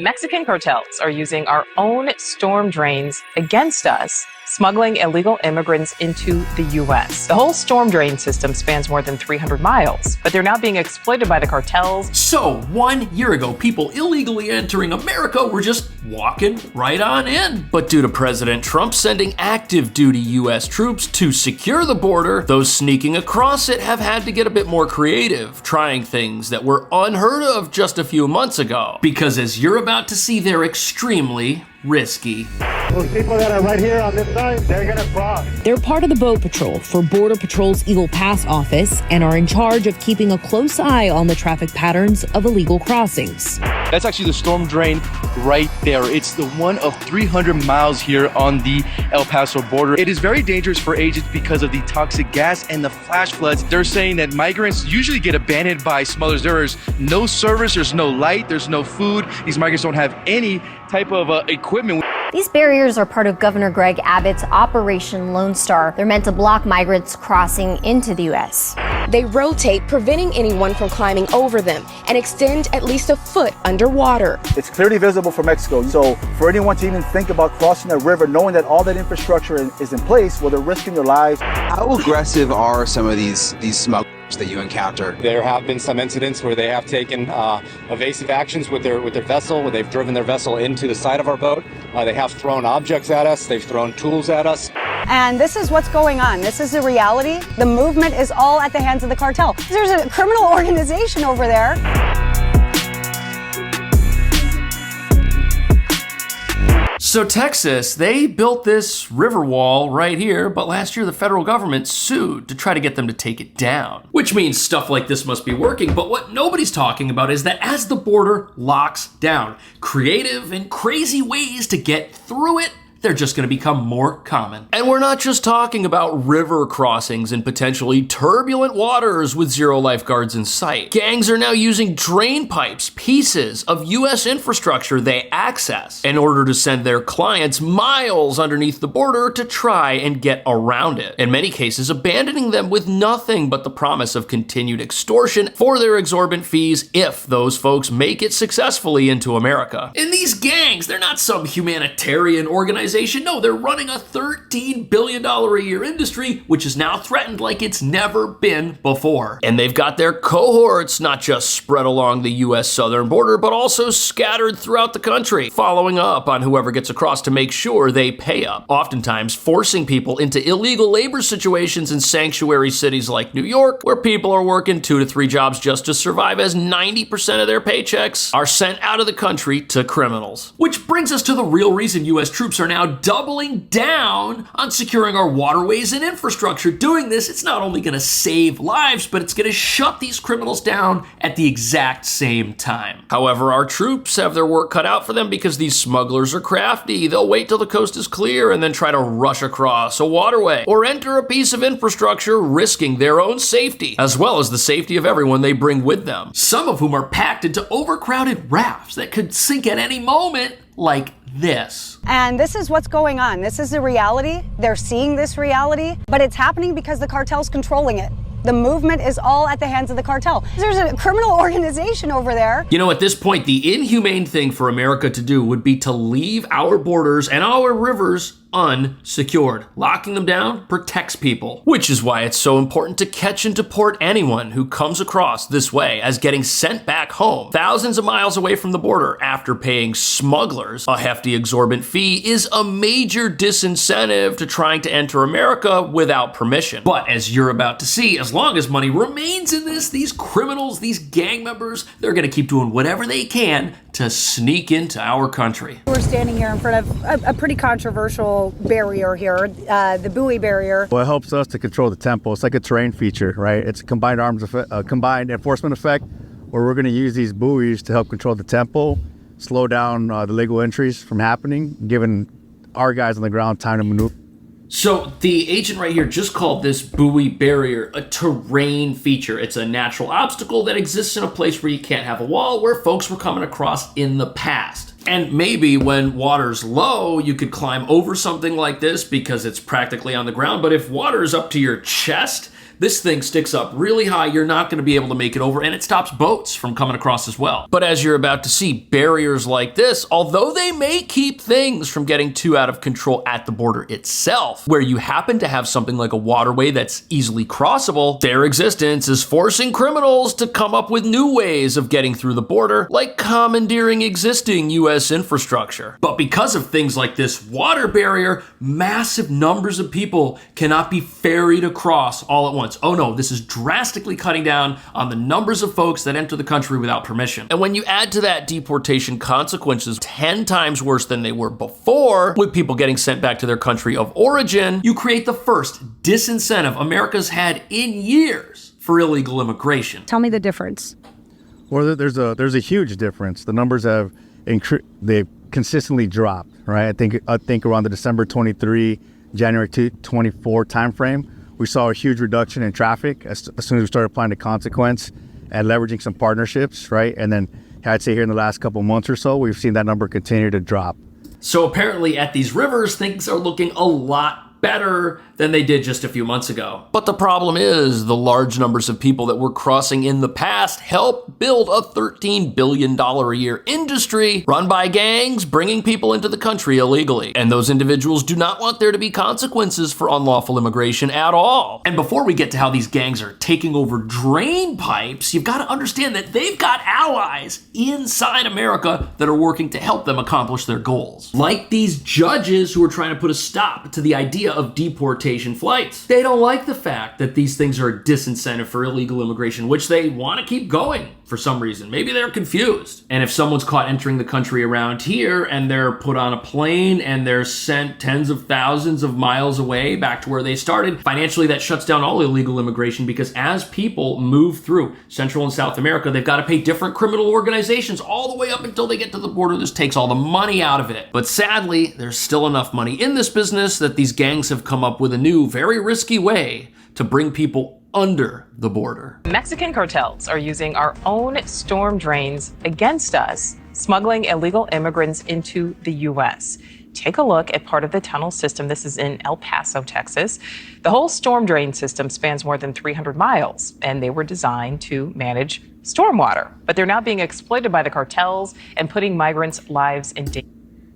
Mexican cartels are using our own storm drains against us, smuggling illegal immigrants into the U.S. The whole storm drain system spans more than 300 miles, but they're now being exploited by the cartels. So 1 year ago, people illegally entering America were just walking right on in. But due to President Trump sending active duty U.S. troops to secure the border, those sneaking across it have had to get a bit more creative, trying things that were unheard of just a few months ago. Because as you're about to see, they're extremely risky. Those people that are right here on this side, they're gonna cross. They're part of the Boat Patrol for Border Patrol's Eagle Pass office and are in charge of keeping a close eye on the traffic patterns of illegal crossings. That's actually the storm drain right there. It's the one of 300 miles here on the El Paso border. It is very dangerous for agents because of the toxic gas and the flash floods. They're saying that migrants usually get abandoned by smugglers. There is no service, there's no light, there's no food. These migrants don't have any type of equipment. These barriers are part of Governor Greg Abbott's Operation Lone Star. They're meant to block migrants crossing into the U.S. They rotate, preventing anyone from climbing over them, and extend at least a foot underwater. It's clearly visible from Mexico, so for anyone to even think about crossing a river, knowing that all that infrastructure is in place, well, they're risking their lives. How aggressive are some of these smugglers that you encounter? There have been some incidents where they have taken evasive actions with their vessel, where they've driven their vessel into the side of our boat. They have thrown objects at us, they've thrown tools at us. And this is what's going on. This is the reality. The movement is all at the hands of the cartel. There's a criminal organization over there. So Texas, they built this river wall right here, but last year the federal government sued to try to get them to take it down. Which means stuff like this must be working, but what nobody's talking about is that as the border locks down, creative and crazy ways to get through it, they're just going to become more common. And we're not just talking about river crossings in potentially turbulent waters with zero lifeguards in sight. Gangs are now using drain pipes, pieces of U.S. infrastructure they access, in order to send their clients miles underneath the border to try and get around it. In many cases, abandoning them with nothing but the promise of continued extortion for their exorbitant fees if those folks make it successfully into America. And these gangs, they're not some humanitarian organization. No, they're running a $13 billion a year industry, which is now threatened like it's never been before. And they've got their cohorts not just spread along the U.S. southern border, but also scattered throughout the country, following up on whoever gets across to make sure they pay up, oftentimes forcing people into illegal labor situations in sanctuary cities like New York, where people are working 2 to 3 jobs just to survive, as 90% of their paychecks are sent out of the country to criminals. Which brings us to the real reason U.S. troops are now doubling down on securing our waterways and infrastructure. Doing this, it's not only going to save lives, but it's going to shut these criminals down at the exact same time. However, our troops have their work cut out for them because these smugglers are crafty. They'll wait till the coast is clear and then try to rush across a waterway or enter a piece of infrastructure, risking their own safety, as well as the safety of everyone they bring with them. Some of whom are packed into overcrowded rafts that could sink at any moment, like this. And this is what's going on. This is the reality. They're seeing this reality, but it's happening because the cartel's controlling it. The movement is all at the hands of the cartel. There's a criminal organization over there. You know, at this point, the inhumane thing for America to do would be to leave our borders and our rivers unsecured. Locking them down protects people, which is why it's so important to catch and deport anyone who comes across this way, as getting sent back home thousands of miles away from the border after paying smugglers a hefty exorbitant fee is a major disincentive to trying to enter America without permission. But as you're about to see, as long as money remains in this, these criminals, these gang members, they're going to keep doing whatever they can to sneak into our country. We're standing here in front of a pretty controversial barrier here, the buoy barrier. Well, it helps us to control the tempo. It's like a terrain feature, right? It's a combined combined enforcement effect, where we're going to use these buoys to help control the tempo, slow down the legal entries from happening, giving our guys on the ground time to maneuver. So the agent right here just called this buoy barrier a terrain feature. It's a natural obstacle that exists in a place where you can't have a wall, where folks were coming across in the past. And maybe when water's low, you could climb over something like this because it's practically on the ground. But if water's up to your chest, This thing sticks up really high, you're not going to be able to make it over, and it stops boats from coming across as well. But as you're about to see, barriers like this, although they may keep things from getting too out of control at the border itself, where you happen to have something like a waterway that's easily crossable, their existence is forcing criminals to come up with new ways of getting through the border, like commandeering existing US infrastructure. But because of things like this water barrier, massive numbers of people cannot be ferried across all at once. Oh no, this is drastically cutting down on the numbers of folks that enter the country without permission. And when you add to that deportation consequences 10 times worse than they were before, with people getting sent back to their country of origin, you create the first disincentive America's had in years for illegal immigration. Tell me the difference. Well, there's a huge difference. The numbers have they've consistently dropped, right? I think around the December 23, January 24 timeframe, we saw a huge reduction in traffic as soon as we started applying the consequence and leveraging some partnerships, right? And then I'd say here in the last couple months or so, we've seen that number continue to drop. So apparently at these rivers, things are looking a lot better than they did just a few months ago. But the problem is the large numbers of people that were crossing in the past helped build a $13 billion a year industry run by gangs bringing people into the country illegally. And those individuals do not want there to be consequences for unlawful immigration at all. And before we get to how these gangs are taking over drain pipes, you've got to understand that they've got allies inside America that are working to help them accomplish their goals. Like these judges who are trying to put a stop to the idea of deportation flights. They don't like the fact that these things are a disincentive for illegal immigration, which they want to keep going for some reason. Maybe they're confused. And if someone's caught entering the country around here and they're put on a plane and they're sent tens of thousands of miles away back to where they started, financially that shuts down all illegal immigration, because as people move through Central and South America, they've got to pay different criminal organizations all the way up until they get to the border. This takes all the money out of it. But sadly, there's still enough money in this business that these gangs have come up with a new, very risky way to bring people under the border. Mexican cartels are using our own storm drains against us, smuggling illegal immigrants into the U.S. Take a look at part of the tunnel system. This is in El Paso, Texas. The whole storm drain system spans more than 300 miles, and they were designed to manage stormwater. But they're now being exploited by the cartels and putting migrants' lives in danger.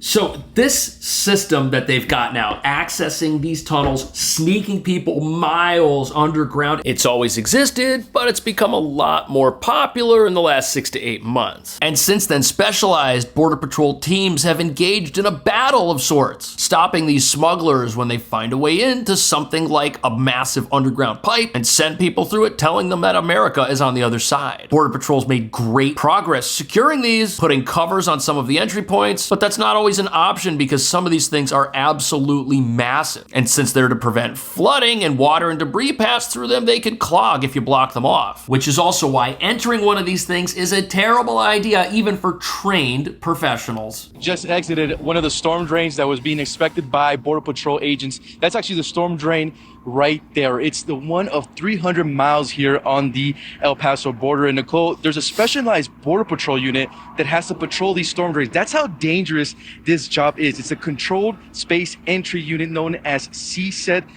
So this system that they've got now, accessing these tunnels, sneaking people miles underground, it's always existed, but it's become a lot more popular in the last 6 to 8 months. And since then, specialized Border Patrol teams have engaged in a battle of sorts, stopping these smugglers when they find a way into something like a massive underground pipe and send people through it, telling them that America is on the other side. Border Patrol's made great progress securing these, putting covers on some of the entry points, but that's not always an option because some of these things are absolutely massive. And since they're to prevent flooding and water and debris pass through them, they can clog if you block them off. Which is also why entering one of these things is a terrible idea, even for trained professionals. Just exited one of the storm drains that was being inspected by Border Patrol agents. That's actually the storm drain right there. It's the one of 300 miles here on the El Paso border. And Nicole, there's a specialized Border Patrol unit that has to patrol these storm drains. That's how dangerous this job is. It's a controlled space entry unit known as CSET.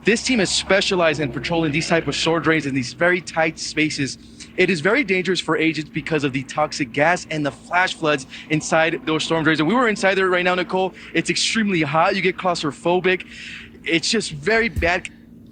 This team is specialized in patrolling these type of storm drains in these very tight spaces. It is very dangerous for agents because of the toxic gas and the flash floods inside those storm drains. And we were inside there right now, Nicole. It's extremely hot. You get claustrophobic. It's just very bad.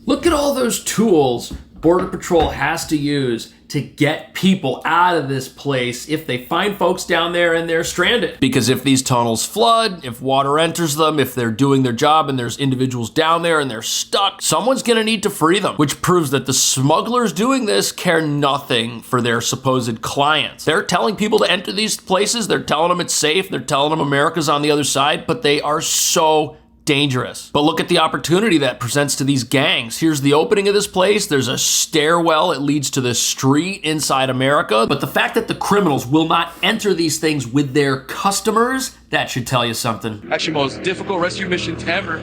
Look at all those tools Border Patrol has to use to get people out of this place if they find folks down there and they're stranded. Because if these tunnels flood, if water enters them, if they're doing their job and there's individuals down there and they're stuck, someone's gonna need to free them, which proves that the smugglers doing this care nothing for their supposed clients. They're telling people to enter these places, they're telling them it's safe, they're telling them America's on the other side, but they are so dangerous. But look at the opportunity that presents to these gangs. Here's the opening of this place. There's a stairwell. It leads to the street inside America. But the fact that the criminals will not enter these things with their customers, that should tell you something. Actually, most difficult rescue missions ever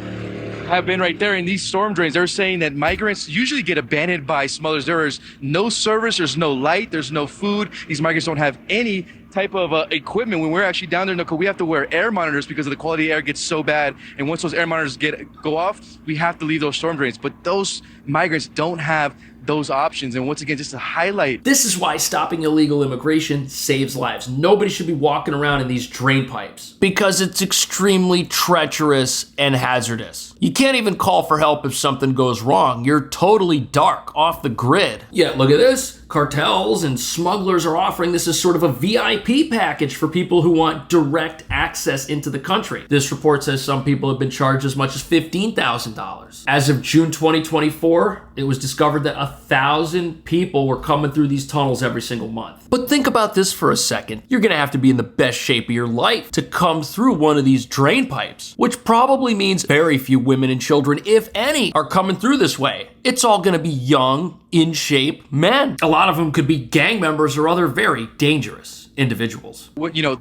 have been right there in these storm drains. They're saying that migrants usually get abandoned by smugglers. There is no service, there's no light, there's no food. These migrants don't have any type of equipment. When we're actually down there, Nicole, we have to wear air monitors because of the quality of the air gets so bad. And once those air monitors go off, we have to leave those storm drains. But those migrants don't have those options. And once again, just to highlight, this is why stopping illegal immigration saves lives. Nobody should be walking around in these drain pipes because it's extremely treacherous and hazardous. You can't even call for help if something goes wrong. You're totally dark, off the grid. Yeah, look at this. Cartels and smugglers are offering this as sort of a VIP package for people who want direct access into the country. This report says some people have been charged as much as $15,000. As of June 2024, it was discovered that 1,000 people were coming through these tunnels every single month. But think about this for a second. You're gonna have to be in the best shape of your life to come through one of these drain pipes, which probably means very few women and children, if any, are coming through this way. It's all gonna be young, in shape men. A lot of them could be gang members or other very dangerous individuals.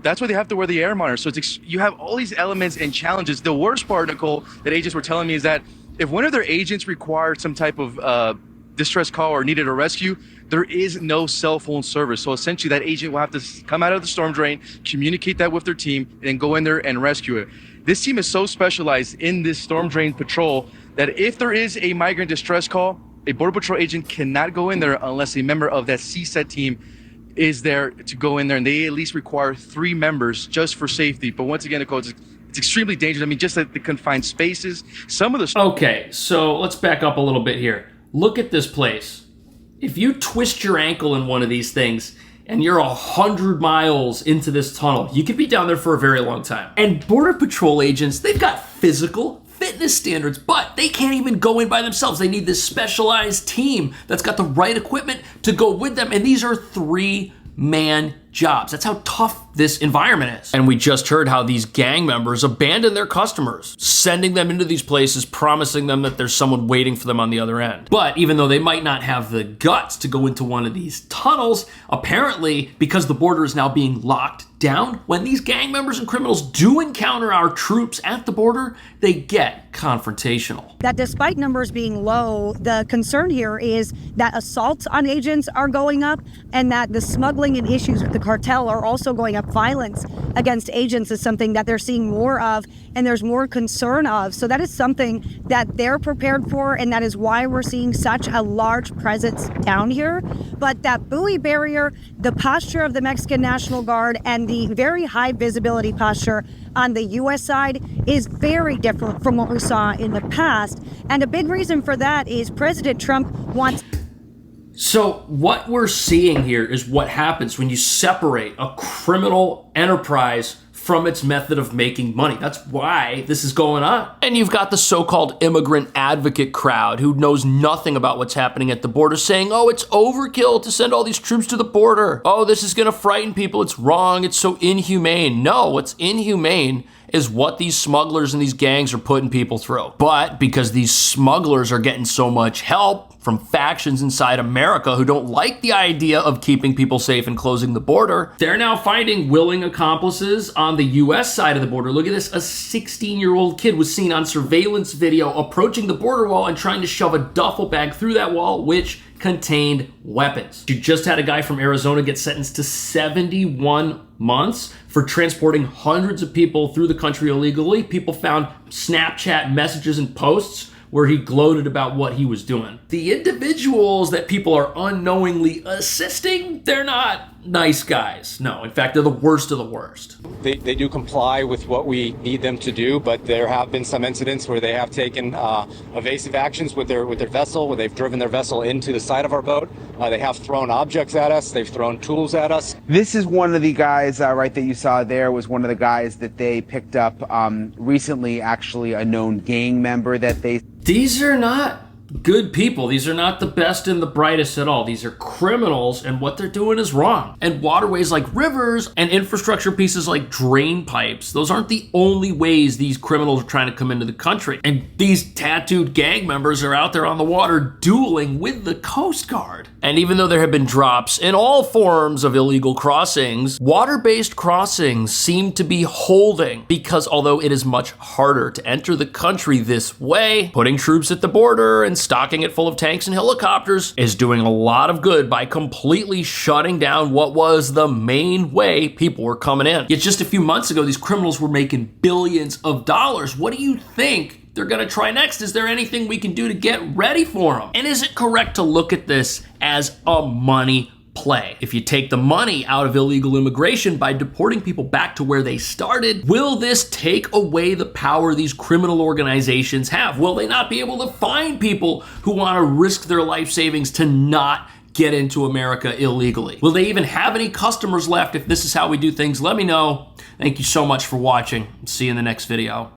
That's why they have to wear the air monitor. So you have all these elements and challenges. The worst part, Nicole, that agents were telling me is that if one of their agents required some type of distress call or needed a rescue, there is no cell phone service. So essentially that agent will have to come out of the storm drain, communicate that with their team, and then go in there and rescue it. This team is so specialized in this storm drain patrol that if there is a migrant distress call, a Border Patrol agent cannot go in there unless a member of that CSET team is there to go in there, and they at least require 3 members just for safety. But once again, Nicole, it's extremely dangerous. I mean, just like the confined spaces, some of the... Okay, so let's back up a little bit here. Look at this place. If you twist your ankle in one of these things and you're 100 miles into this tunnel, you could be down there for a very long time. And Border Patrol agents, they've got physical fitness standards, but they can't even go in by themselves. They need this specialized team that's got the right equipment to go with them. And these are 3-man jobs. That's how tough this environment is. And we just heard how these gang members abandon their customers, sending them into these places, promising them that there's someone waiting for them on the other end. But even though they might not have the guts to go into one of these tunnels, apparently, because the border is now being locked down, when these gang members and criminals do encounter our troops at the border, they get confrontational. That despite numbers being low, the concern here is that assaults on agents are going up and that the smuggling and issues with the cartel are also going up. Violence against agents is something that they're seeing more of and there's more concern of. So that is something that they're prepared for, and that is why we're seeing such a large presence down here. But that buoy barrier, the posture of the Mexican National Guard, and the very high visibility posture on the U.S. side is very different from what we saw in the past. And a big reason for that is President Trump wants... So what we're seeing here is what happens when you separate a criminal enterprise from its method of making money. That's why this is going on. And you've got the so-called immigrant advocate crowd who knows nothing about what's happening at the border saying, oh, it's overkill to send all these troops to the border. Oh, this is gonna frighten people. It's wrong. It's so inhumane. No, what's inhumane is what these smugglers and these gangs are putting people through. But because these smugglers are getting so much help from factions inside America who don't like the idea of keeping people safe and closing the border, they're now finding willing accomplices on the US side of the border. Look at this, a 16-year-old kid was seen on surveillance video approaching the border wall and trying to shove a duffel bag through that wall, which contained weapons. You just had a guy from Arizona get sentenced to 71 months for transporting hundreds of people through the country illegally. People found Snapchat messages and posts where he gloated about what he was doing. The individuals that people are unknowingly assisting, they're not nice guys. No, in fact, they're the worst of the worst. They do comply with what we need them to do, but there have been some incidents where they have taken evasive actions with their vessel, where they've driven their vessel into the side of our boat. They have thrown objects at us. They've thrown tools at us. This is one of the guys right that you saw there was one of the guys that they picked up recently, actually a known gang member that they... These are not good people. These are not the best and the brightest at all. These are criminals, and what they're doing is wrong. And waterways like rivers and infrastructure pieces like drain pipes, those aren't the only ways these criminals are trying to come into the country. And these tattooed gang members are out there on the water dueling with the Coast Guard. And even though there have been drops in all forms of illegal crossings, water-based crossings seem to be holding, because although it is much harder to enter the country this way, putting troops at the border and stocking it full of tanks and helicopters is doing a lot of good by completely shutting down what was the main way people were coming in. Yet just a few months ago, these criminals were making billions of dollars. What do you think they're gonna try next? Is there anything we can do to get ready for them? And is it correct to look at this as a money play? If you take the money out of illegal immigration by deporting people back to where they started, will this take away the power these criminal organizations have? Will they not be able to find people who want to risk their life savings to not get into America illegally? Will they even have any customers left if this is how we do things? Let me know. Thank you so much for watching. See you in the next video.